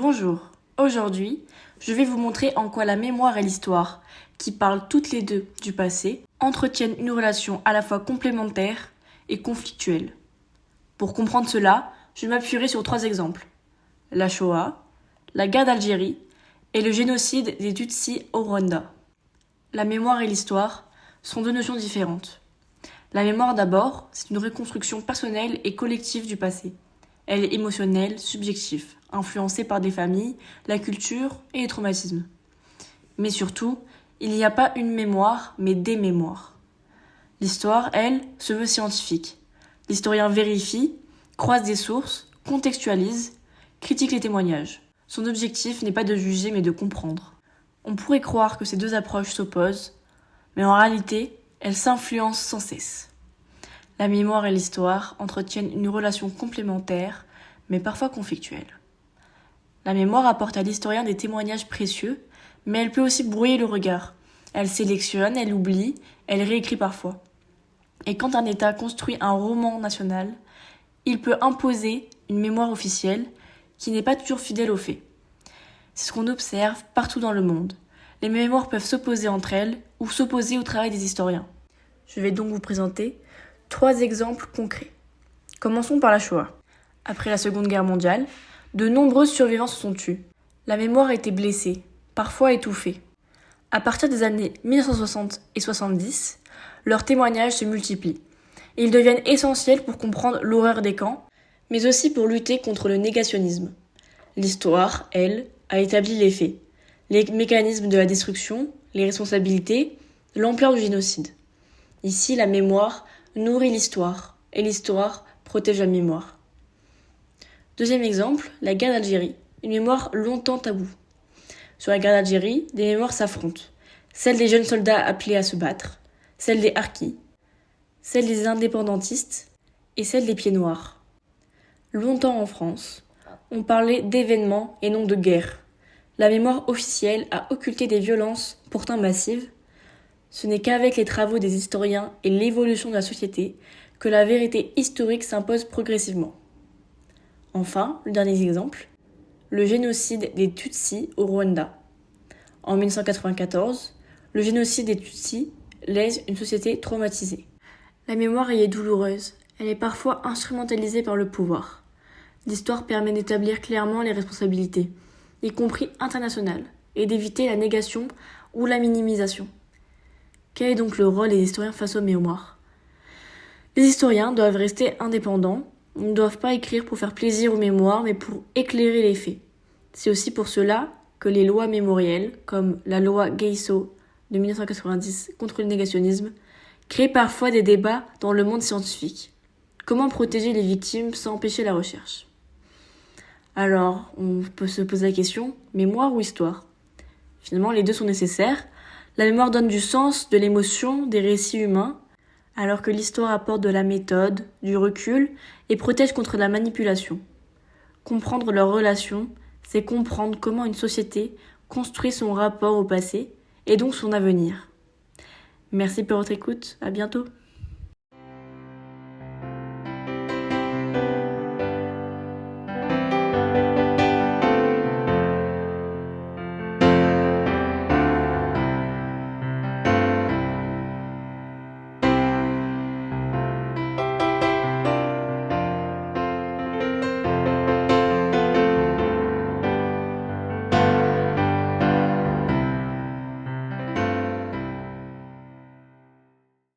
Bonjour, aujourd'hui, je vais vous montrer en quoi la mémoire et l'histoire, qui parlent toutes les deux du passé, entretiennent une relation à la fois complémentaire et conflictuelle. Pour comprendre cela, je m'appuierai sur 3 exemples. La Shoah, la guerre d'Algérie et le génocide des Tutsis au Rwanda. La mémoire et l'histoire sont 2 notions différentes. La mémoire d'abord, c'est une reconstruction personnelle et collective du passé. Elle est émotionnelle, subjective, influencée par des familles, la culture et les traumatismes. Mais surtout, il n'y a pas une mémoire, mais des mémoires. L'histoire, elle, se veut scientifique. L'historien vérifie, croise des sources, contextualise, critique les témoignages. Son objectif n'est pas de juger, mais de comprendre. On pourrait croire que ces 2 approches s'opposent, mais en réalité, elles s'influencent sans cesse. La mémoire et l'histoire entretiennent une relation complémentaire, mais parfois conflictuelle. La mémoire apporte à l'historien des témoignages précieux, mais elle peut aussi brouiller le regard. Elle sélectionne, elle oublie, elle réécrit parfois. Et quand un État construit un roman national, il peut imposer une mémoire officielle qui n'est pas toujours fidèle aux faits. C'est ce qu'on observe partout dans le monde. Les mémoires peuvent s'opposer entre elles ou s'opposer au travail des historiens. Je vais donc vous présenter 3 exemples concrets. Commençons par la Shoah. Après la Seconde Guerre mondiale, de nombreux survivants se sont tués. La mémoire a été blessée, parfois étouffée. À partir des années 1960 et 70, leurs témoignages se multiplient. Ils deviennent essentiels pour comprendre l'horreur des camps, mais aussi pour lutter contre le négationnisme. L'histoire, elle, a établi les faits, les mécanismes de la destruction, les responsabilités, l'ampleur du génocide. Ici, la mémoire nourrit l'histoire, et l'histoire protège la mémoire. Deuxième exemple, la guerre d'Algérie, une mémoire longtemps taboue. Sur la guerre d'Algérie, des mémoires s'affrontent. Celle des jeunes soldats appelés à se battre, celle des harkis, celle des indépendantistes et celle des pieds noirs. Longtemps en France, on parlait d'événements et non de guerre. La mémoire officielle a occulté des violences pourtant massives. Ce n'est qu'avec les travaux des historiens et l'évolution de la société que la vérité historique s'impose progressivement. Enfin, le dernier exemple, le génocide des Tutsis au Rwanda. En 1994, le génocide des Tutsis laisse une société traumatisée. La mémoire y est douloureuse, elle est parfois instrumentalisée par le pouvoir. L'histoire permet d'établir clairement les responsabilités, y compris internationales, et d'éviter la négation ou la minimisation. Quel est donc le rôle des historiens face aux mémoires ? Les historiens doivent rester indépendants, ils ne doivent pas écrire pour faire plaisir aux mémoires, mais pour éclairer les faits. C'est aussi pour cela que les lois mémorielles, comme la loi Gueïsso de 1990 contre le négationnisme, créent parfois des débats dans le monde scientifique. Comment protéger les victimes sans empêcher la recherche ? Alors, on peut se poser la question, mémoire ou histoire ? Finalement, les 2 sont nécessaires. La mémoire donne du sens, de l'émotion, des récits humains, alors que l'histoire apporte de la méthode, du recul et protège contre la manipulation. Comprendre leurs relations, c'est comprendre comment une société construit son rapport au passé et donc son avenir. Merci pour votre écoute, à bientôt.